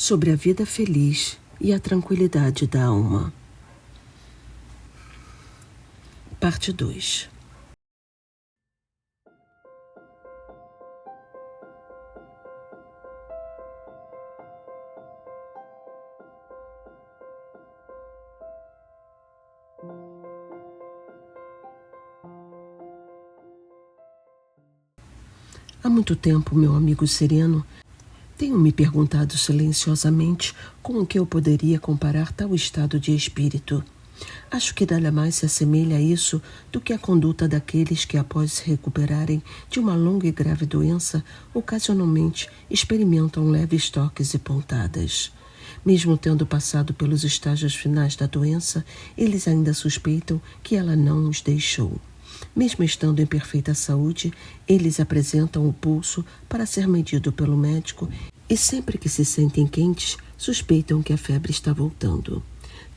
sobre a vida feliz e a tranquilidade da alma. Parte 2. Há muito tempo, meu amigo sereno, tenho me perguntado silenciosamente com o que eu poderia comparar tal estado de espírito. Acho que nada mais se assemelha a isso do que a conduta daqueles que, após se recuperarem de uma longa e grave doença, ocasionalmente experimentam leves toques e pontadas. Mesmo tendo passado pelos estágios finais da doença, eles ainda suspeitam que ela não os deixou. Mesmo estando em perfeita saúde, eles apresentam o pulso para ser medido pelo médico e sempre que se sentem quentes, suspeitam que a febre está voltando.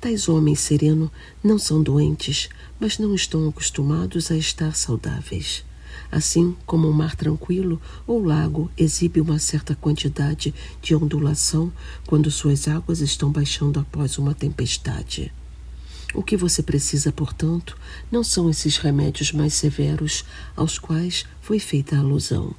Tais homens serenos não são doentes, mas não estão acostumados a estar saudáveis. Assim como um mar tranquilo ou lago exibe uma certa quantidade de ondulação quando suas águas estão baixando após uma tempestade. O que você precisa, portanto, não são esses remédios mais severos aos quais foi feita a alusão.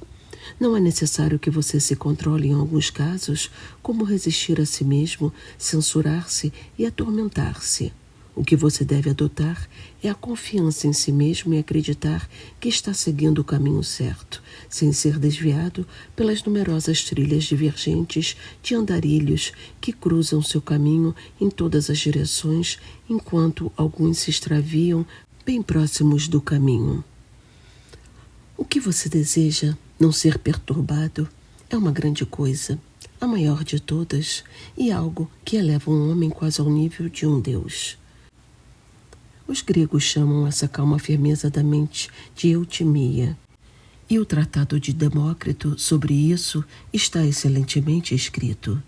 Não é necessário que você se controle em alguns casos, como resistir a si mesmo, censurar-se e atormentar-se. O que você deve adotar é a confiança em si mesmo e acreditar que está seguindo o caminho certo, sem ser desviado pelas numerosas trilhas divergentes de andarilhos que cruzam seu caminho em todas as direções, enquanto alguns se extraviam bem próximos do caminho. O que você deseja, não ser perturbado, é uma grande coisa, a maior de todas, e algo que eleva um homem quase ao nível de um deus. Os gregos chamam essa calma firmeza da mente de eutimia, e o tratado de Demócrito sobre isso está excelentemente escrito.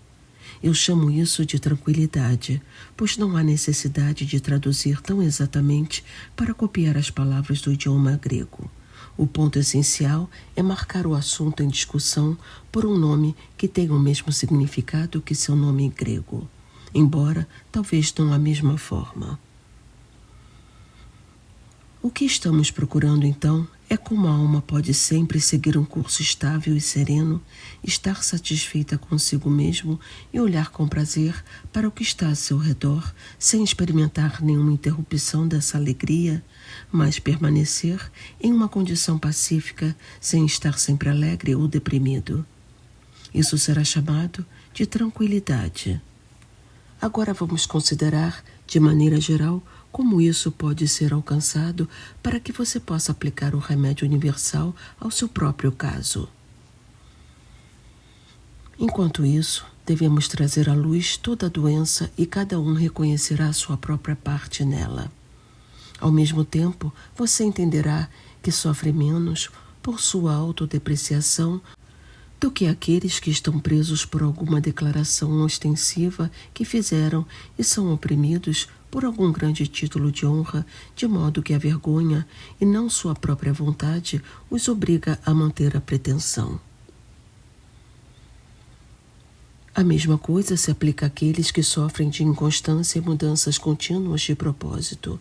Eu chamo isso de tranquilidade, pois não há necessidade de traduzir tão exatamente para copiar as palavras do idioma grego. O ponto essencial é marcar o assunto em discussão por um nome que tenha o mesmo significado que seu nome em grego, embora talvez não a mesma forma. O que estamos procurando, então, é como a alma pode sempre seguir um curso estável e sereno, estar satisfeita consigo mesmo e olhar com prazer para o que está a seu redor, sem experimentar nenhuma interrupção dessa alegria, mas permanecer em uma condição pacífica, sem estar sempre alegre ou deprimido. Isso será chamado de tranquilidade. Agora vamos considerar, de maneira geral, como isso pode ser alcançado para que você possa aplicar o remédio universal ao seu próprio caso. Enquanto isso, devemos trazer à luz toda a doença e cada um reconhecerá a sua própria parte nela. Ao mesmo tempo, você entenderá que sofre menos por sua autodepreciação do que aqueles que estão presos por alguma declaração ostensiva que fizeram e são oprimidos por algum grande título de honra, de modo que a vergonha, e não sua própria vontade, os obriga a manter a pretensão. A mesma coisa se aplica àqueles que sofrem de inconstância e mudanças contínuas de propósito.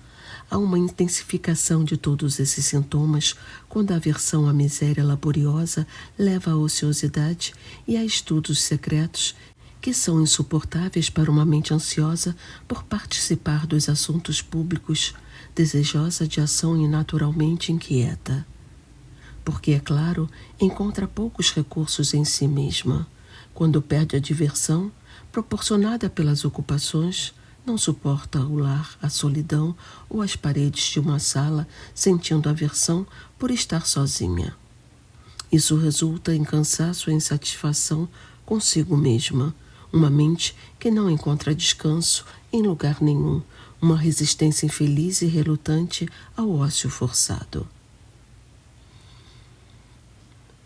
Há uma intensificação de todos esses sintomas quando a aversão à miséria laboriosa leva à ociosidade e a estudos secretos que são insuportáveis para uma mente ansiosa por participar dos assuntos públicos, desejosa de ação e naturalmente inquieta. Porque, é claro, encontra poucos recursos em si mesma. Quando perde a diversão, proporcionada pelas ocupações, não suporta o lar, a solidão ou as paredes de uma sala, sentindo aversão por estar sozinha. Isso resulta em cansaço e insatisfação consigo mesma, uma mente que não encontra descanso em lugar nenhum, uma resistência infeliz e relutante ao ócio forçado.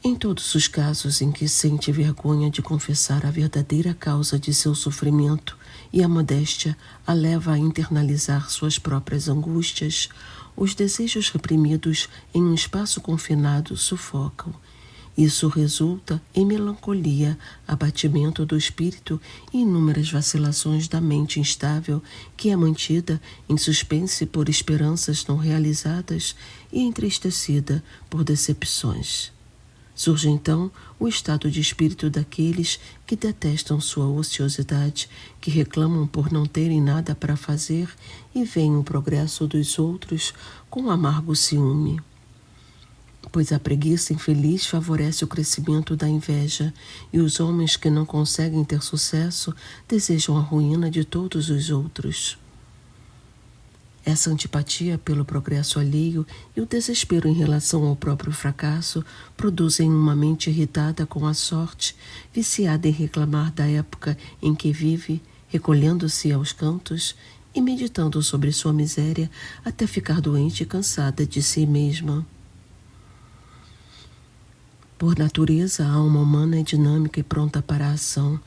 Em todos os casos em que sente vergonha de confessar a verdadeira causa de seu sofrimento e a modéstia a leva a internalizar suas próprias angústias, os desejos reprimidos em um espaço confinado sufocam Isso resulta em melancolia, abatimento do espírito e inúmeras vacilações da mente instável, que é mantida em suspense por esperanças não realizadas e entristecida por decepções. Surge então o estado de espírito daqueles que detestam sua ociosidade, que reclamam por não terem nada para fazer e veem o progresso dos outros com amargo ciúme. Pois a preguiça infeliz favorece o crescimento da inveja, e os homens que não conseguem ter sucesso desejam a ruína de todos os outros. Essa antipatia pelo progresso alheio e o desespero em relação ao próprio fracasso produzem uma mente irritada com a sorte, viciada em reclamar da época em que vive, recolhendo-se aos cantos e meditando sobre sua miséria até ficar doente e cansada de si mesma. Por natureza, a alma humana é dinâmica e pronta para a ação,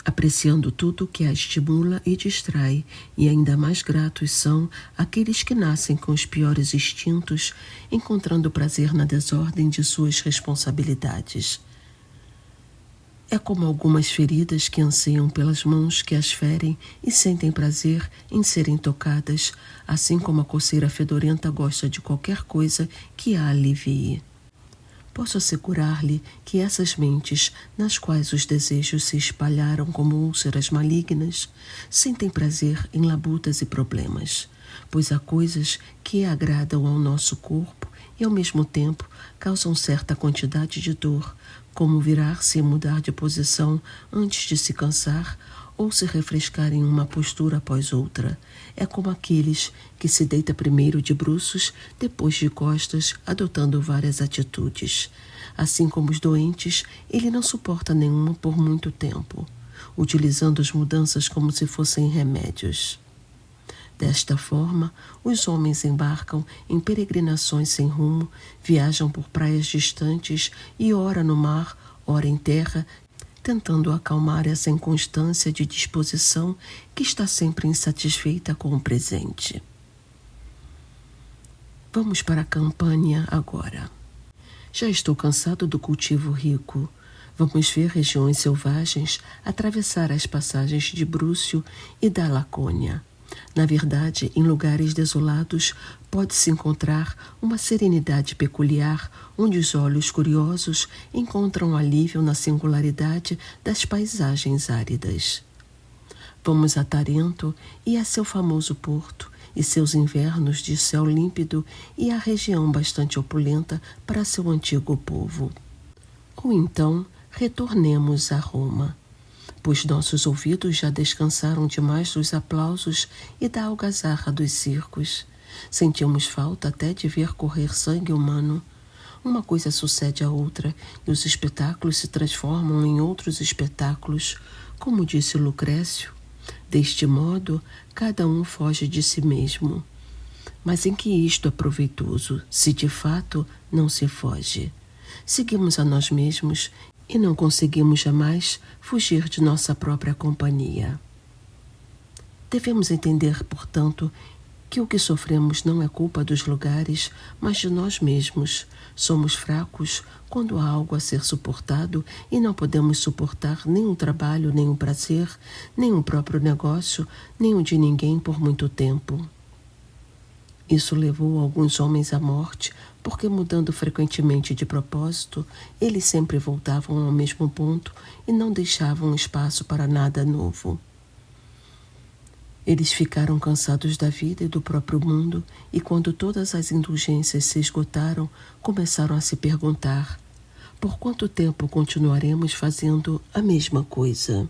apreciando tudo que a estimula e distrai, e ainda mais gratos são aqueles que nascem com os piores instintos, encontrando prazer na desordem de suas responsabilidades. É como algumas feridas que anseiam pelas mãos que as ferem e sentem prazer em serem tocadas, assim como a coceira fedorenta gosta de qualquer coisa que a alivie. Posso assegurar-lhe que essas mentes, nas quais os desejos se espalharam como úlceras malignas, sentem prazer em labutas e problemas, pois há coisas que agradam ao nosso corpo e, ao mesmo tempo, causam certa quantidade de dor, como virar-se e mudar de posição antes de se cansar ou se refrescar em uma postura após outra. É como aqueles que se deita primeiro de bruços, depois de costas, adotando várias atitudes. Assim como os doentes, ele não suporta nenhuma por muito tempo, utilizando as mudanças como se fossem remédios. Desta forma, os homens embarcam em peregrinações sem rumo, viajam por praias distantes e ora no mar, ora em terra, tentando acalmar essa inconstância de disposição que está sempre insatisfeita com o presente. Vamos para a Campânia agora. Já estou cansado do cultivo rico. Vamos ver regiões selvagens, atravessar as passagens de Brúcio e da Lacônia. Na verdade, em lugares desolados, pode-se encontrar uma serenidade peculiar, onde os olhos curiosos encontram alívio na singularidade das paisagens áridas. Vamos a Tarento e a seu famoso porto, e seus invernos de céu límpido, e a região bastante opulenta para seu antigo povo. Ou então, retornemos a Roma, pois nossos ouvidos já descansaram demais dos aplausos e da algazarra dos circos. Sentimos falta até de ver correr sangue humano. Uma coisa sucede à outra, e os espetáculos se transformam em outros espetáculos, como disse Lucrécio. Deste modo, cada um foge de si mesmo. Mas em que isto é proveitoso, se de fato não se foge? Seguimos a nós mesmos e não conseguimos jamais fugir de nossa própria companhia. Devemos entender, portanto, que o que sofremos não é culpa dos lugares, mas de nós mesmos. Somos fracos quando há algo a ser suportado e não podemos suportar nem o trabalho, nem o prazer, nem o próprio negócio, nem o de ninguém por muito tempo. Isso levou alguns homens à morte, porque, mudando frequentemente de propósito, eles sempre voltavam ao mesmo ponto e não deixavam espaço para nada novo. Eles ficaram cansados da vida e do próprio mundo, e quando todas as indulgências se esgotaram, começaram a se perguntar: por quanto tempo continuaremos fazendo a mesma coisa?